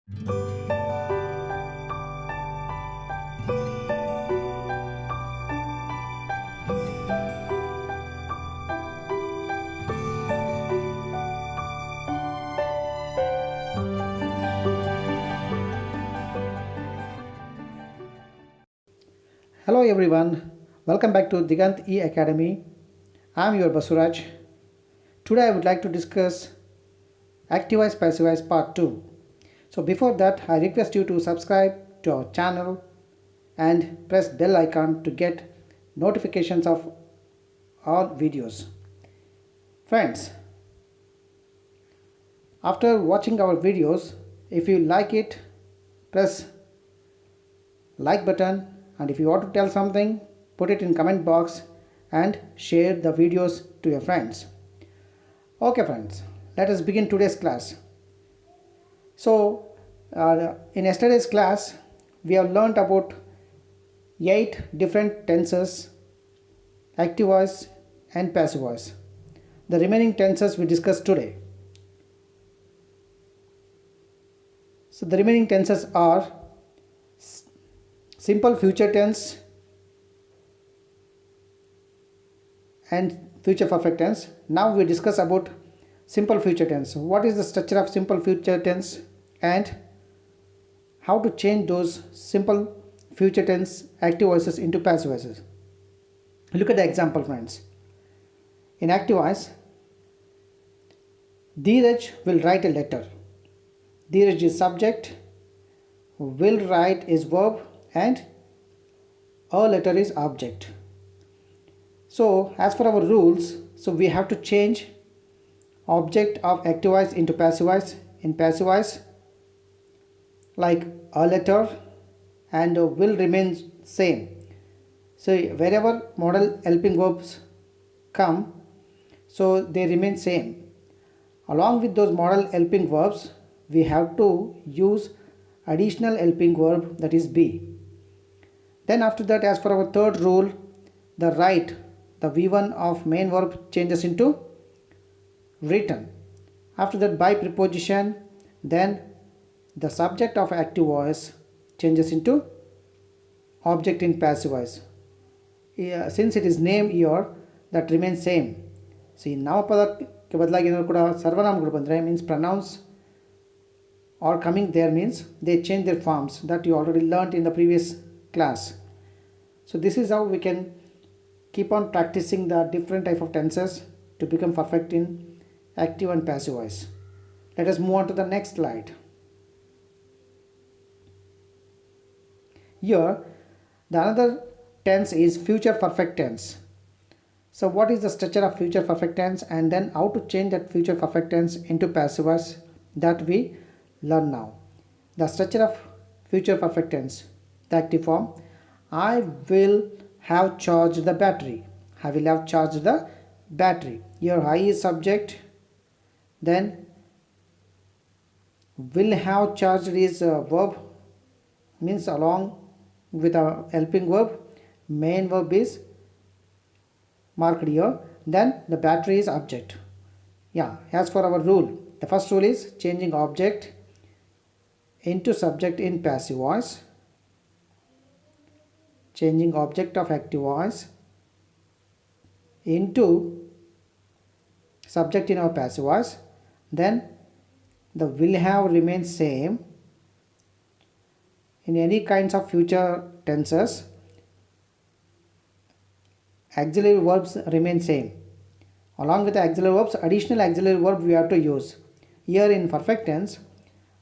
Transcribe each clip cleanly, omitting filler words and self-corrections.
Hello everyone, welcome back to Diganth E Academy. I am your Basuraj. Today I would like to discuss Activize Passivize Part 2. So before that, I request you to subscribe to our channel and press bell icon to get notifications of all videos. Friends, after watching our videos, if you like it, press like button, and if you want to tell something, put it in comment box and share the videos to your friends. Okay friends, let us begin today's class. So in yesterday's class we have learnt about 8 different tenses, active voice and passive voice. The remaining tenses we discussed today. So the remaining tenses are simple future tense and future perfect tense. Now we discuss about simple future tense. What is the structure of simple future tense and how to change those simple future tense active voices into passive voices. Look at the example friends. In active voice, Dheeraj will write a letter. Dheeraj is subject, will write is verb, and a letter is object. So as per our rules, so we have to change object of active voice into passive voice. In passive voice, like a letter and will remain same. So wherever modal helping verbs come, so they remain same. Along with those modal helping verbs, we have to use additional helping verb, that is be. Then after that, as for our third rule, the write, the V1 of main verb changes into written. After that, by preposition, then the subject of active voice changes into object in passive voice. Since it is name here, that remains same. See, Namapada ke badlagi ಏನಾದ್ರು ಕೂಡ ಸರ್ವನಾಮಗಳು ಬಂದರೆ means pronouns or coming there means they change their forms, that you already learnt in the previous class. So this is how we can keep on practicing the different type of tenses to become perfect in active and passive voice. Let us move on to the next slide. Here the another tense is future perfect tense. So what is the structure of future perfect tense and then how to change that future perfect tense into passive voice, that we learn now. The structure of future perfect tense, the active form, I will have charged the battery. I will have charged the battery. Here I is subject, then will have charged is a verb, means along with a helping verb, main verb is marked here, then the battery is object. Yeah, as for our rule, the first rule is changing object into subject in passive voice, changing object of active voice into subject in our passive voice, then the will have remains same. In any kinds of future tenses, auxiliary verbs remain same. Along with the auxiliary verbs, additional auxiliary verb we have to use. Here in perfect tense,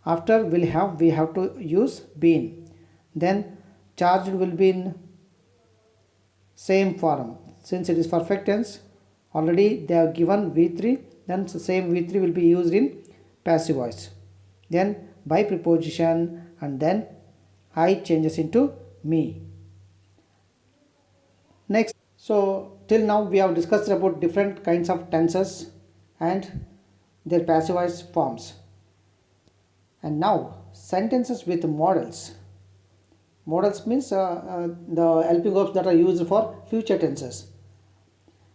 after will have, we have to use been. Then charged will be in same form. Since it is perfect tense, already they have given V3, then same V3 will be used in passive voice. Then by preposition, and then I changes into me. Next, so till now we have discussed about different kinds of tenses and their passive voice forms. And now sentences with modals. Modals means the helping verbs that are used for future tenses.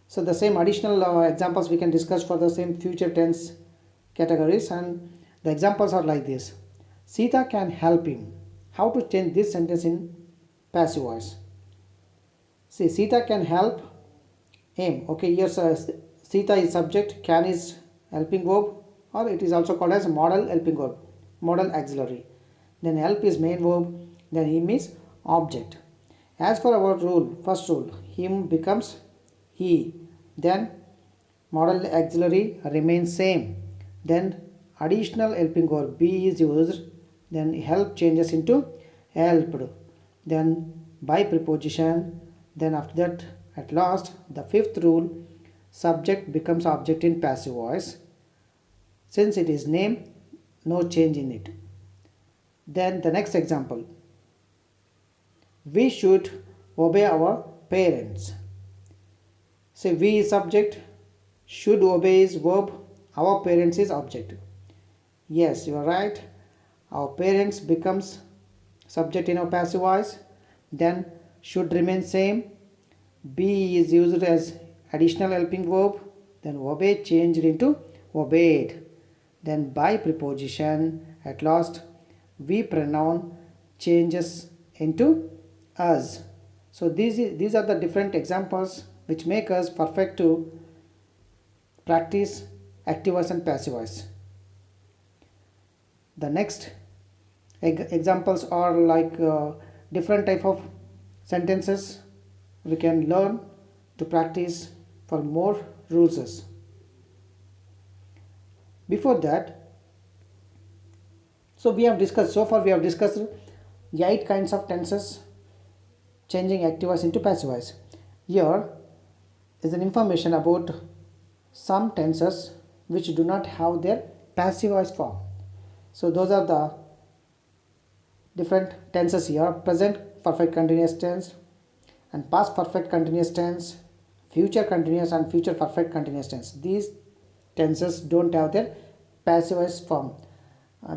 So the same additional examples we can discuss for the same future tense categories, and the examples are like this. Sita can help him. How to change this sentence in passive voice? See, Sita can help him. Okay, here Sita is subject, can is helping verb, or it is also called as modal helping verb, modal auxiliary. Then help is main verb, then him is object. As for our rule, first rule, him becomes he, then modal auxiliary remains same, then additional helping verb be is used, then help changes into helped, then by preposition, then after that at last the fifth rule, subject becomes object in passive voice. Since it is name, no change in it. Then the next example, we should obey our parents. Say we is subject, should obey is verb, our parents is object. Yes, you are right. Our parents becomes subject in our passive voice. Then should remain same. Be is used as additional helping verb. Then obey changed into obeyed. Then by preposition at last we pronoun changes into us. So these are the different examples which make us perfect to practice active voice and passive voice. The next examples are like different type of sentences we can learn to practice for more rules. Before that, so we have discussed 8 kinds of tenses changing active voice into passive voice. Here is an information about some tenses which do not have their passive voice form. So those are the different tenses here: present perfect continuous tense and past perfect continuous tense, future continuous and future perfect continuous tense. These tenses don't have their passive voice form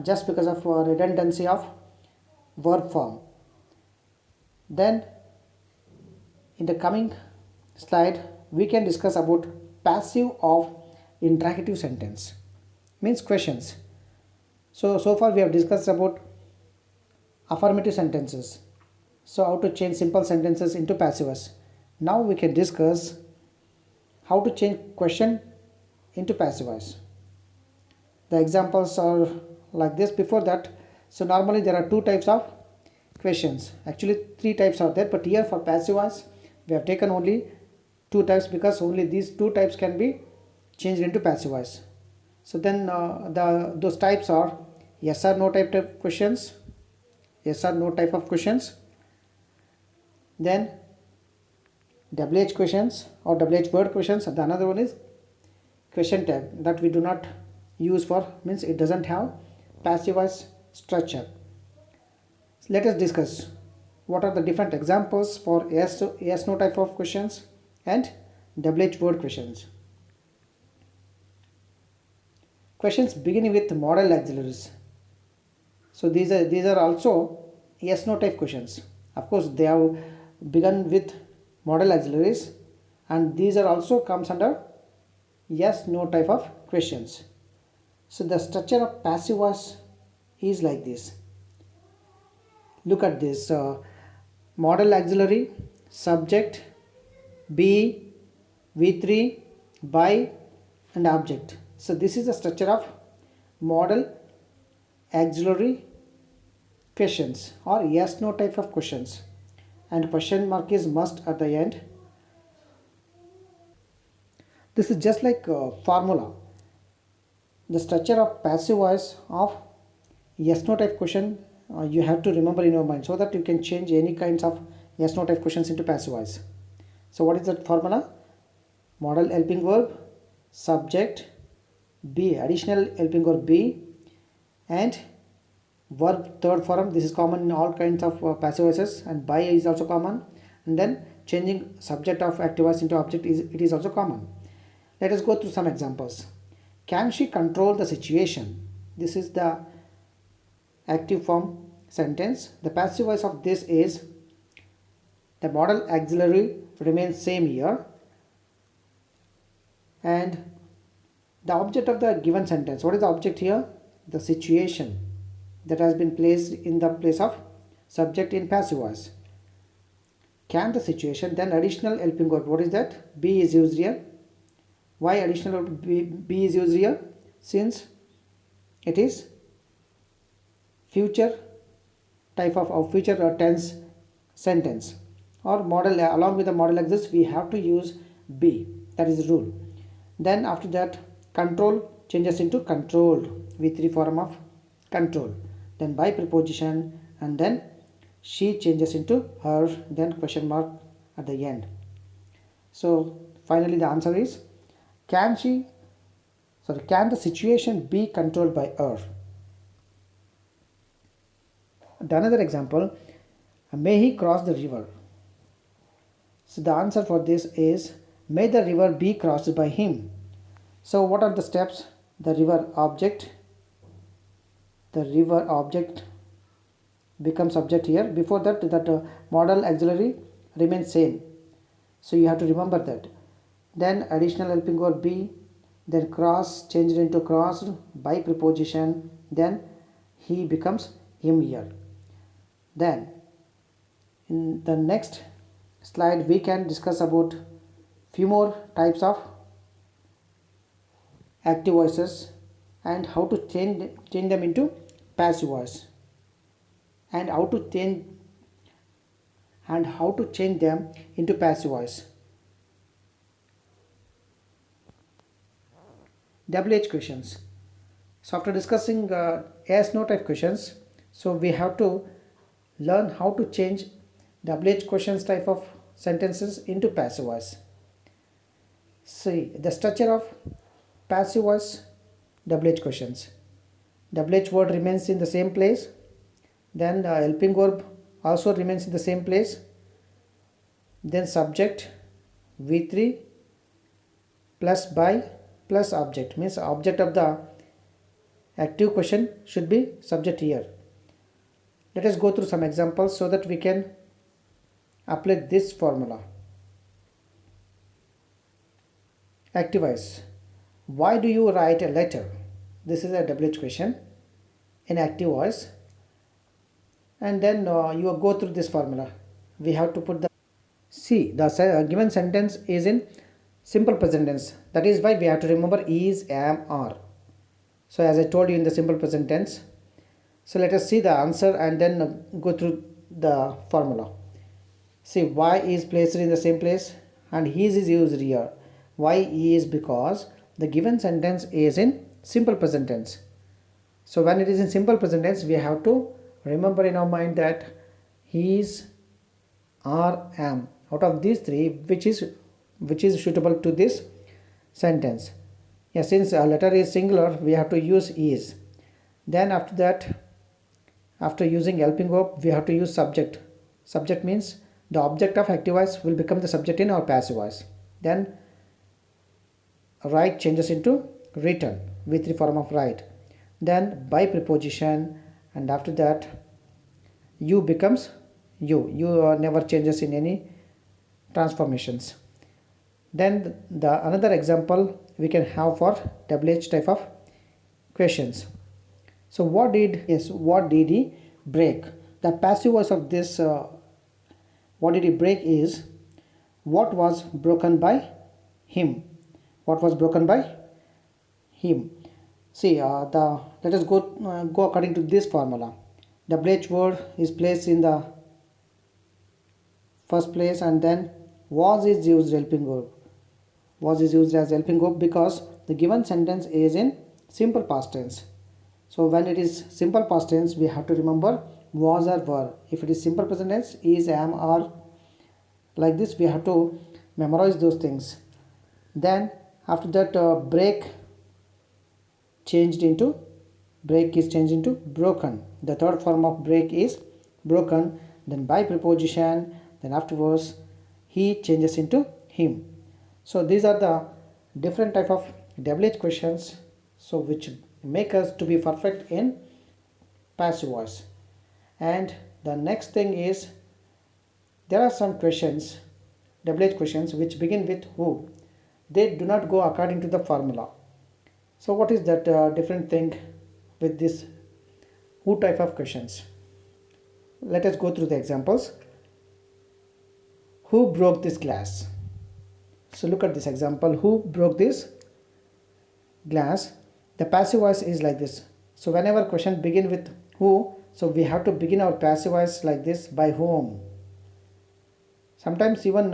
just because of redundancy of verb form. Then in the coming slide we can discuss about passive of interrogative sentence, means questions. So far we have discussed about affirmative sentences, so how to change simple sentences into passive voice. Now we can discuss how to change question into passive voice. The examples are like this. Before that, so normally there are 2 types of questions, actually 3 types are there, but here for passive voice we have taken only 2 types because only these 2 types can be changed into passive voice. So then those types are yes or no type of questions, yes or no type of questions, then WH questions or WH word questions. The another one is question tag that we do not use for, means it doesn't have passive voice structure. So let us discuss what are the different examples for yes no type of questions and WH word questions. Questions beginning with modal auxiliaries. So these are also yes no type questions. Of course they have begun with modal auxiliaries and these are also comes under yes no type of questions. So the structure of passive voice is like this. Look at this: modal auxiliary, subject, be, V3, by and object. So this is the structure of modal auxiliary questions or yes no type of questions, and question mark is must at the end. This is just like a formula. The structure of passive voice of yes no type question you have to remember in your mind so that you can change any kinds of yes no type questions into passive voice. So what is that formula? Modal helping verb, subject, be, additional helping verb be, and verb third form. This is common in all kinds of passive voices, and by is also common, and then changing subject of active voice into object is also common. Let us go through some examples. Can she control the situation? This is the active form sentence. The passive voice of this is the modal auxiliary remains same here, and the object of the given sentence. What is the object here? The situation. that has been placed in the place of subject in passive voice. Can the situation, then additional helping verb, what is that? Be is used here. Why additional be is used here? Since it is future type of future tense sentence, or model, along with the model exists, we have to use be. That is the rule. Then after that, control changes into controlled, V3 form of control. Then by preposition, and then she changes into her, then question mark at the end. So finally the answer is, can the situation be controlled by her? Another example, may he cross the river. So the answer for this is, may the river be crossed by him. So what are the steps? The river object becomes subject here. Before that, modal auxiliary remains same. So you have to remember that. Then additional helping verb be, then cross changed into crossed by preposition, then he becomes him here. Then in the next slide we can discuss about few more types of active voices and how to change them into passive voice, and how to change them into passive voice. WH questions. So after discussing yes no type questions, so we have to learn how to change WH questions type of sentences into passive voice. See the structure of passive voice WH questions. WH word remains in the same place, then the helping verb also remains in the same place, then subject V3 plus by plus object, means object of the active question should be subject here. Let us go through some examples so that we can apply this formula. Active voice. Why do you write a letter? This is a WH question in active voice. And then you go through this formula. We have to put the given sentence is in simple present tense. That is why we have to remember is, am, are. So as I told you in the simple present tense. So let us see the answer and then go through the formula. See, why is placed in the same place and his is used here. Why is? Because the given sentence is in simple present tense. So when it is in simple present tense, we have to remember in our mind that his, are, am. Out of these three, which is suitable to this sentence. Yeah, since a letter is singular, we have to use is. Then after that, after using helping verb, we have to use subject. Subject means the object of active voice will become the subject in our passive voice. Then write changes into written, V3 form of write. Then by preposition, and after that you becomes you. You never changes in any transformations. Then the another example we can have for WH type of questions. So what did he break? The passive voice of this what did he break is what was broken by him. What was broken by him. See let us go according to this formula. WH word is placed in the first place, and then was is used helping verb. Was is used as helping verb because the given sentence is in simple past tense. So when it is simple past tense, we have to remember was or were. If it is simple present tense, is, am, are, like this, we have to memorize those things. Then after that, break is changed into broken. The third form of break is broken. Then by preposition, then afterwards he changes into him. So these are the different type of WH questions, so which make us to be perfect in passive voice. And the next thing is, there are some questions, WH questions, which begin with who. They do not go according to the formula. So what is that different thing with this who type of questions. Let us go through the examples. Who broke this glass? So look at this example. Who broke this glass? The passive voice is like this. So whenever question begin with who, so we have to begin our passive voice like this, by whom. Sometimes even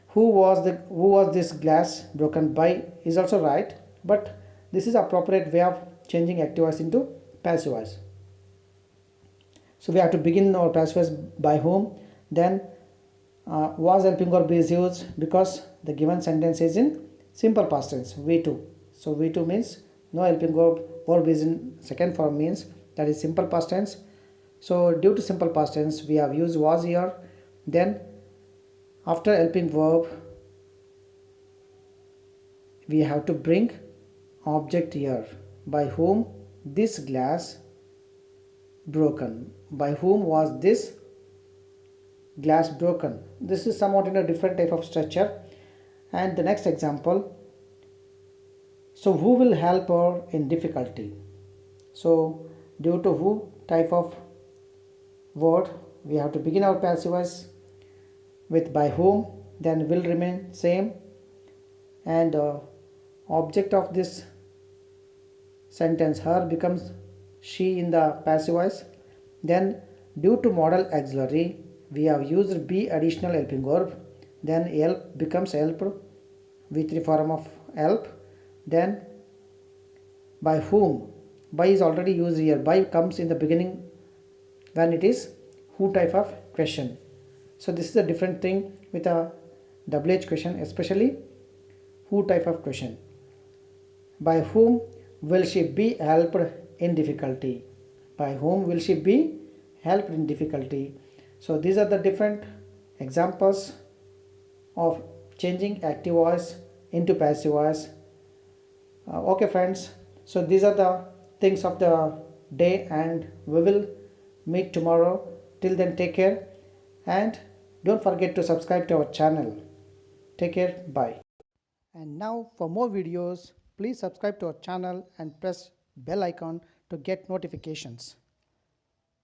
who was this glass broken by is also right, but this is appropriate way of changing active voice into passive voice. So we have to begin our passive voice by whom, then was helping verb is used because the given sentence is in simple past tense, V2. So V2 means no helping verb is in second form, means that is simple past tense. So due to simple past tense we have used was here. Then after helping verb we have to bring object here, by whom this glass broken. By whom was this glass broken? This is somewhat in a different type of structure. And the next example, so who will help her in difficulty? So due to who type of word we have to begin our passive voice with by whom, then will remain same, and object of this sentence her becomes she in the passive voice. Then due to modal auxiliary we have used be additional helping verb, then help becomes helped, V3 form of help. Then by whom, by is already used here, by comes in the beginning when it is who type of question. So this is a different thing with a double H question, especially who type of question. By whom will she be helped in difficulty? By whom will she be helped in difficulty? So these are the different examples of changing active voice into passive voice. Okay friends, so these are the things of the day, and we will meet tomorrow. Till then, take care and don't forget to subscribe to our channel. Take care, bye. And now for more videos, please subscribe to our channel and press bell icon to get notifications.